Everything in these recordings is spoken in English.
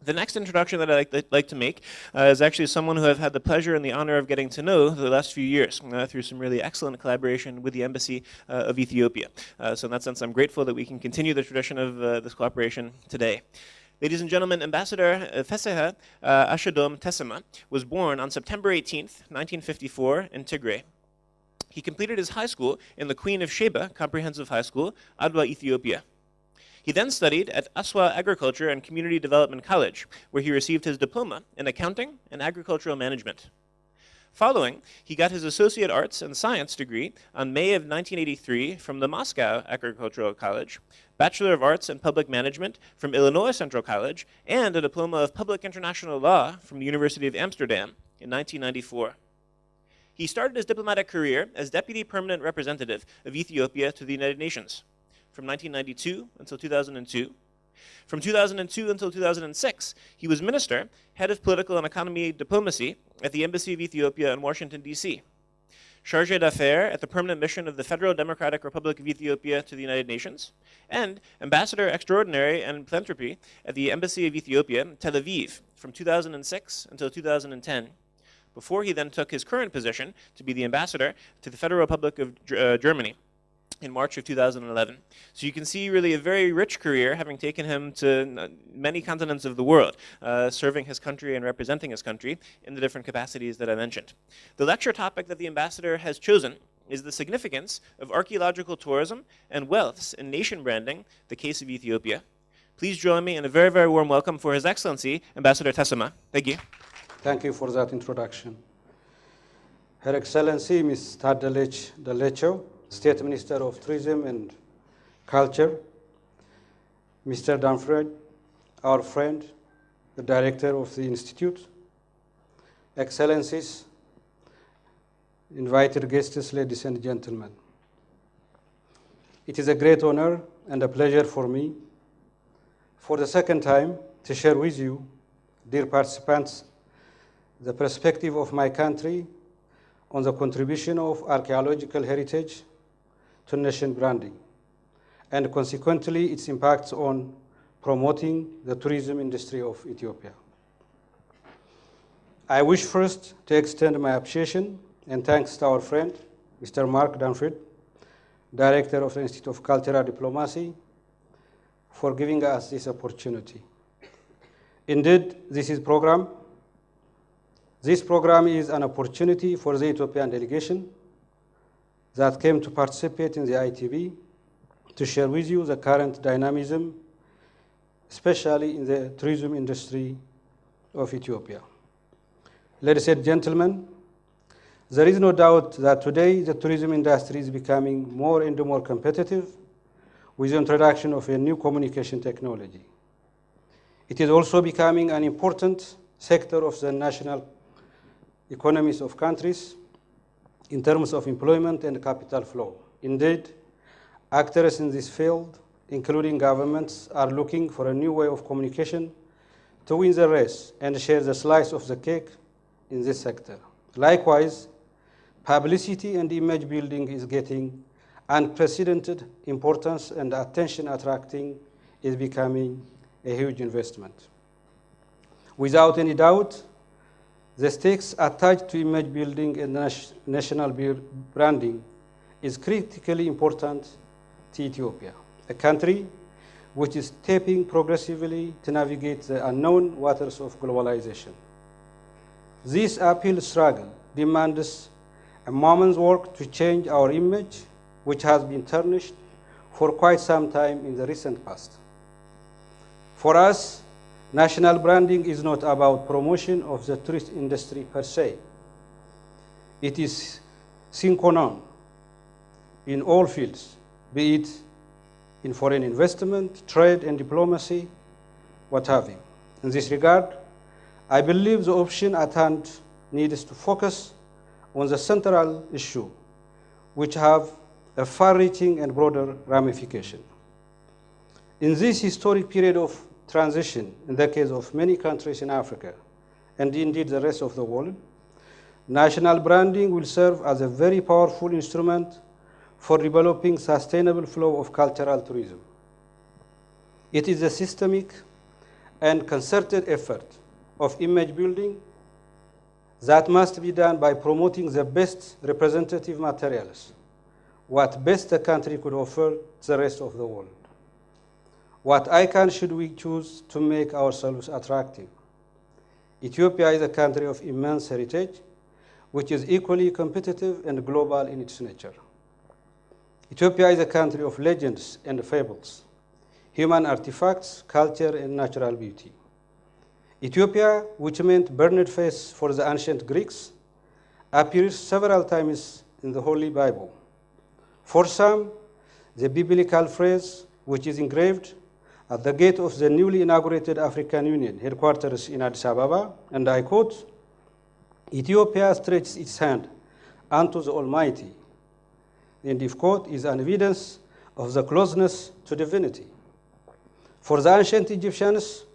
The next introduction that I'd like to make is actually someone who I've had the pleasure and the honor of getting to know the last few years through some really excellent collaboration with the Embassy of Ethiopia. So in that sense, I'm grateful that we can continue the tradition of this cooperation today. Ladies and gentlemen, Ambassador Fesseha Asghedom Tessema was born on September 18th, 1954 in Tigray. He completed his high school in the Queen of Sheba Comprehensive High School, Adwa, Ethiopia. He then studied at Aswa Agriculture and Community Development College, where he received his diploma in accounting and agricultural management. Following, he got his Associate Arts and Science degree on May of 1983 from the Moscow Agricultural College, Bachelor of Arts in Public Management from Illinois Central College, and a Diploma of Public International Law from the University of Amsterdam in 1994. He started his diplomatic career as Deputy Permanent Representative of Ethiopia to the United Nations from 1992 until 2002. From 2002 until 2006, he was Minister, Head of Political and Economy Diplomacy at the Embassy of Ethiopia in Washington, D.C., Chargé d'Affaires at the Permanent Mission of the Federal Democratic Republic of Ethiopia to the United Nations, and Ambassador Extraordinary and Philanthropy at the Embassy of Ethiopia, Tel Aviv, from 2006 until 2010, before he then took his current position to be the Ambassador to the Federal Republic of Germany in March of 2011. So you can see really a very rich career, having taken him to many continents of the world, serving his country and representing his country in the different capacities that I mentioned. The lecture topic that the ambassador has chosen is the significance of archaeological tourism and wealths in nation branding, the case of Ethiopia. Please join me in a very, very warm welcome for His Excellency, Ambassador Tessema. Thank you. Thank you for that introduction. Her Excellency, Ms. Tadalech Dalecho, State Minister of Tourism and Culture, Mr. Danfred, our friend, the Director of the Institute, Excellencies, invited guests, ladies and gentlemen. It is a great honor and a pleasure for me, for the second time, to share with you, dear participants, the perspective of my country on the contribution of archaeological heritage to nation branding, and consequently its impacts on promoting the tourism industry of Ethiopia. I wish first to extend my appreciation and thanks to our friend, Mr. Mark Danfred, Director of the Institute of Cultural Diplomacy, for giving us this opportunity. Indeed, this program is an opportunity for the Ethiopian delegation that came to participate in the ITB to share with you the current dynamism, especially in the tourism industry of Ethiopia. Ladies and gentlemen, there is no doubt that today the tourism industry is becoming more and more competitive with the introduction of a new communication technology. It is also becoming an important sector of the national economies of countries in terms of employment and capital flow. Indeed, actors in this field, including governments, are looking for a new way of communication to win the race and share the slice of the cake in this sector. Likewise, publicity and image building is getting unprecedented importance, and attention attracting is becoming a huge investment. Without any doubt, the stakes attached to image building and national branding is critically important to Ethiopia, a country which is stepping progressively to navigate the unknown waters of globalization. This uphill struggle demands a moment's work to change our image, which has been tarnished for quite some time in the recent past. For us, national branding is not about promotion of the tourist industry per se. It is sine qua non in all fields, be it in foreign investment, trade and diplomacy, what have you. In this regard, I believe the option at hand needs to focus on the central issue, which have a far-reaching and broader ramification. In this historic period of transition, in the case of many countries in Africa, and indeed the rest of the world, national branding will serve as a very powerful instrument for developing sustainable flow of cultural tourism. It is a systemic and concerted effort of image building that must be done by promoting the best representative materials, what best a country could offer to the rest of the world. What icon should we choose to make ourselves attractive? Ethiopia is a country of immense heritage, which is equally competitive and global in its nature. Ethiopia is a country of legends and fables, human artifacts, culture, and natural beauty. Ethiopia, which meant burned face for the ancient Greeks, appears several times in the Holy Bible. For some, the biblical phrase, which is engraved at the gate of the newly inaugurated African Union headquarters in Addis Ababa, and I quote, "Ethiopia stretches its hand unto the Almighty," end of quote, is an evidence of the closeness to divinity. For the ancient Egyptians,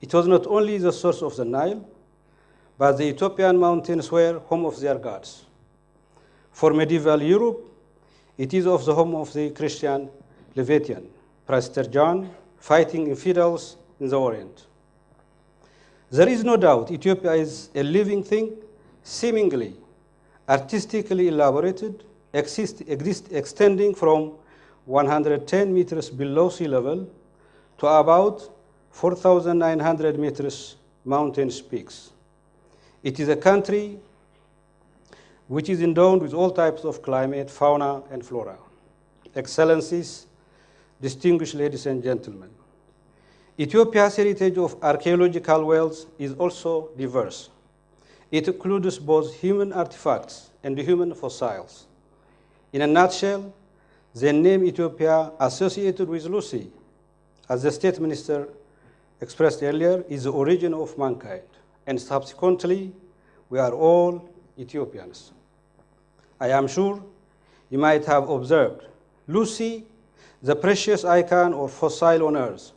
it was not only the source of the Nile, but the Ethiopian mountains were home of their gods. For medieval Europe, it is of the home of the Christian Leviathan, Prester John, fighting infidels in the Orient. There is no doubt Ethiopia is a living thing, seemingly artistically elaborated, extending from 110 meters below sea level to about 4,900 meters mountain peaks. It is a country which is endowed with all types of climate, fauna, and flora. Excellencies, distinguished ladies and gentlemen, Ethiopia's heritage of archaeological wells is also diverse. It includes both human artifacts and human fossils. In a nutshell, the name Ethiopia associated with Lucy, as the state minister expressed earlier, is the origin of mankind, and subsequently, we are all Ethiopians. I am sure you might have observed Lucy, the precious icon or fossil on earth,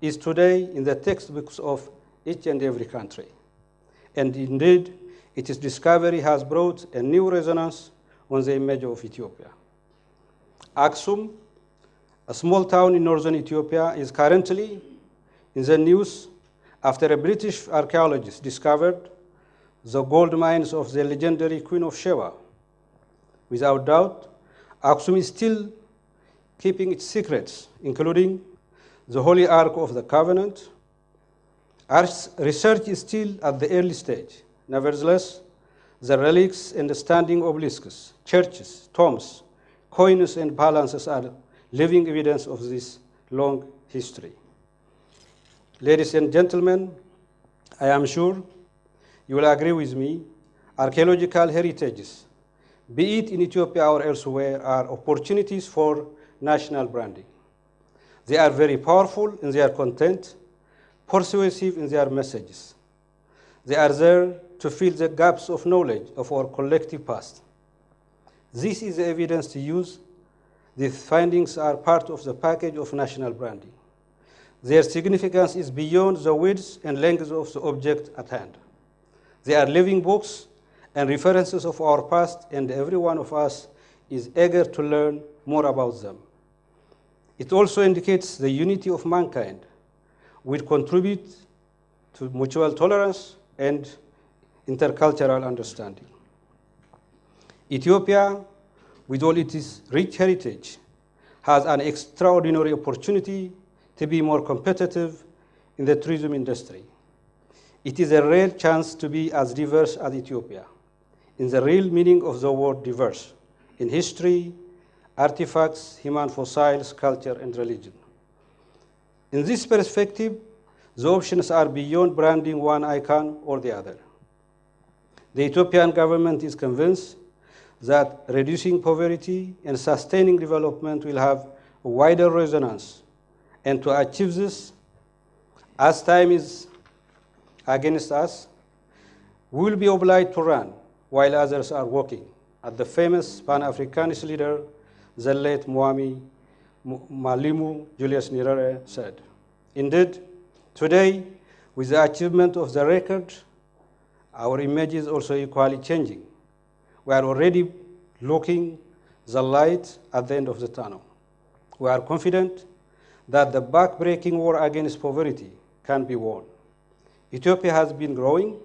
is today in the textbooks of each and every country. And indeed, its discovery has brought a new resonance on the image of Ethiopia. Aksum, a small town in northern Ethiopia, is currently in the news after a British archaeologist discovered the gold mines of the legendary Queen of Sheba. Without doubt, Aksum is still keeping its secrets, including the Holy Ark of the Covenant. Our research is still at the early stage. Nevertheless, the relics and the standing obelisks, churches, tombs, coins, and balances are living evidence of this long history. Ladies and gentlemen, I am sure you will agree with me, archaeological heritages, be it in Ethiopia or elsewhere, are opportunities for national branding. They are very powerful in their content, persuasive in their messages. They are there to fill the gaps of knowledge of our collective past. This is the evidence to use. These findings are part of the package of national branding. Their significance is beyond the width and length of the object at hand. They are living books and references of our past, and every one of us is eager to learn more about them. It also indicates the unity of mankind, which contribute to mutual tolerance and intercultural understanding. Ethiopia, with all its rich heritage, has an extraordinary opportunity to be more competitive in the tourism industry. It is a rare chance to be as diverse as Ethiopia, in the real meaning of the word diverse, in history, artifacts, human fossils, culture, and religion. In this perspective, the options are beyond branding one icon or the other. The Ethiopian government is convinced that reducing poverty and sustaining development will have a wider resonance. And to achieve this, as time is against us, we will be obliged to run while others are walking, as the famous Pan-Africanist leader, the late Mwami Mwalimu Julius Nyerere said. Indeed, today, with the achievement of the record, our image is also equally changing. We are already looking the light at the end of the tunnel. We are confident that the back-breaking war against poverty can be won. Ethiopia has been growing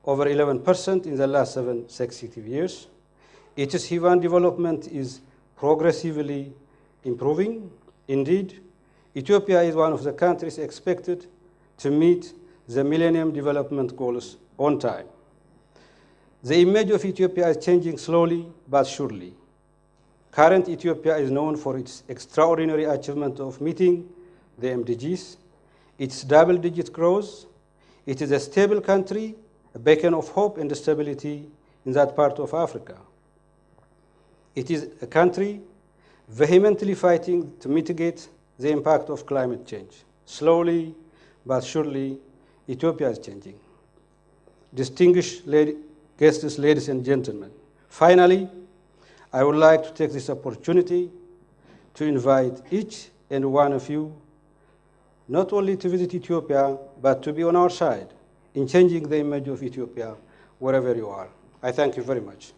over 11% in the last 7 successive years. Its human development is progressively improving. Indeed, Ethiopia is one of the countries expected to meet the Millennium Development Goals on time. The image of Ethiopia is changing slowly but surely. Current Ethiopia is known for its extraordinary achievement of meeting the MDGs, its double-digit growth. It is a stable country, a beacon of hope and stability in that part of Africa. It is a country vehemently fighting to mitigate the impact of climate change. Slowly but surely, Ethiopia is changing. Distinguished guests, ladies and gentlemen, finally, I would like to take this opportunity to invite each and one of you not only to visit Ethiopia, but to be on our side in changing the image of Ethiopia wherever you are. I thank you very much.